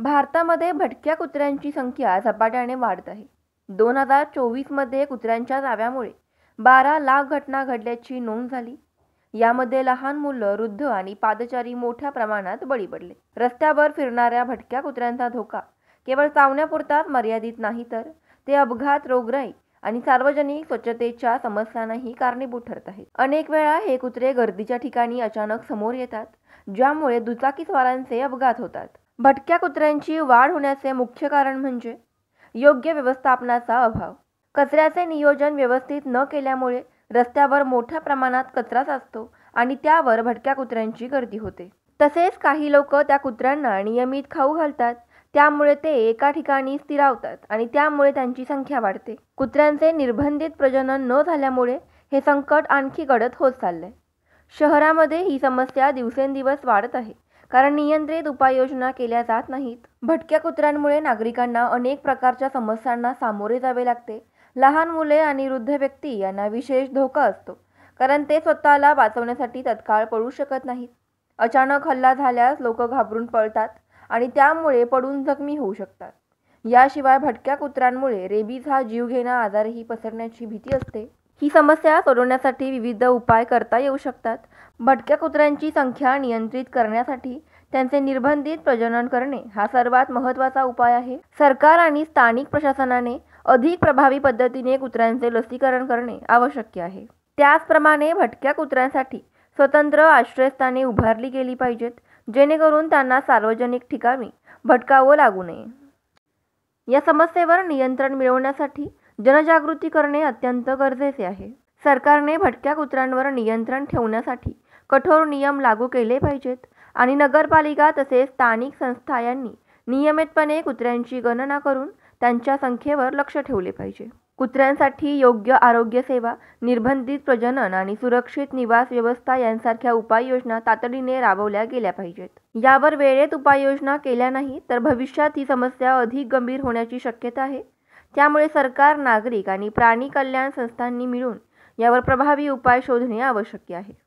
भारतामध्ये भटक्या कुत्र्यांची संख्या झपाट्याने वाढत आहे. 2024 मध्ये कुत्र्यांच्या चाव्यामुळे 12 लाख घटना घडल्याची नोंद झाली. यामध्ये लहान मुलं, वृद्ध आणि पादचारी मोठ्या प्रमाणात बळी पडले. रस्त्यावर फिरणाऱ्या भटक्या कुत्र्यांचा धोका केवळ चावण्यापुरताच मर्यादित नाही, तर ते अपघात, रोगराई आणि सार्वजनिक स्वच्छतेच्या समस्यांनाही कारणीभूत ठरत आहेत. अनेक वेळा हे कुत्रे गर्दीच्या ठिकाणी अचानक समोर येतात, ज्यामुळे दुचाकीस्वारांचे अपघात होतात. भटक्या कुत्र्यांची वाढ होण्याचे मुख्य कारण म्हणजे योग्य व्यवस्थापनाचा अभाव. कचऱ्याचे नियोजन व्यवस्थित न केल्यामुळे रस्त्यावर मोठ्या प्रमाणात कचरा साचतो आणि त्यावर भटक्या कुत्र्यांची गर्दी होते. तसेच काही लोक त्या कुत्र्यांना नियमित खाऊ घालतात, त्यामुळे ते एका ठिकाणी स्थिरावतात आणि त्यामुळे त्यांची संख्या वाढते. कुत्र्यांचे निर्बंधित प्रजनन न झाल्यामुळे हे संकट आणखी गडद होत चालले. शहरामध्ये ही समस्या दिवसेंदिवस वाढत आहे, कारण नियंत्रित उपाययोजना केल्या जात नाहीत. भटक्या कुत्र्यांमुळे नागरिकांना अनेक प्रकारच्या समस्यांना सामोरे जावे लागते. लहान मुले आणि वृद्ध व्यक्ती यांना विशेष धोका असतो, कारण ते स्वतःला वाचवण्यासाठी तत्काळ पळू शकत नाहीत. अचानक हल्ला झाल्यास लोक घाबरून पळतात आणि त्यामुळे पडून जखमी होऊ शकतात. याशिवाय भटक्या कुत्र्यांमुळे रेबीज हा जीवघेणा आजारही पसरण्याची भीती असते. ही समस्या सोडवण्यासाठी विविध उपाय करता येऊ शकतात. भटक्या कुत्र्यांची संख्या नियंत्रित करण्यासाठी त्यांचे निर्बंधित प्रजनन करणे हा सर्वात महत्त्वाचा उपाय आहे. सरकार आणि स्थानिक प्रशासनाने अधिक प्रभावी पद्धतीने कुत्र्यांचे लसीकरण करणे आवश्यक आहे. त्याचप्रमाणे भटक्या कुत्र्यांसाठी स्वतंत्र आश्रयस्थाने उभारली गेली पाहिजेत, जेणेकरून त्यांना सार्वजनिक ठिकाणी भटकावं लागू नये. या समस्येवर नियंत्रण मिळवण्यासाठी जनजागृती करणे अत्यंत गरजेचे आहे. सरकारने भटक्या कुत्र्यांवर नियंत्रण ठेवण्यासाठी कठोर नियम लागू केले पाहिजेत आणि नगरपालिका तसेच स्थानिक संस्था यांनी नियमितपणे कुत्र्यांची गणना करून त्यांच्या संख्येवर लक्ष ठेवले पाहिजे. कुत्र्यांसाठी योग्य आरोग्य सेवा, निर्बंधित प्रजनन आणि सुरक्षित निवास व्यवस्था यांसारख्या उपाययोजना तातडीने राबवल्या गेल्या पाहिजेत. यावर वेळेत उपाययोजना केल्या नाही तर भविष्यात ही समस्या अधिक गंभीर होण्याची शक्यता आहे. त्यामुळे सरकार, नागरिक आणि प्राणी कल्याण संस्थांनी मिळून यावर प्रभावी उपाय शोधणे आवश्यक आहे.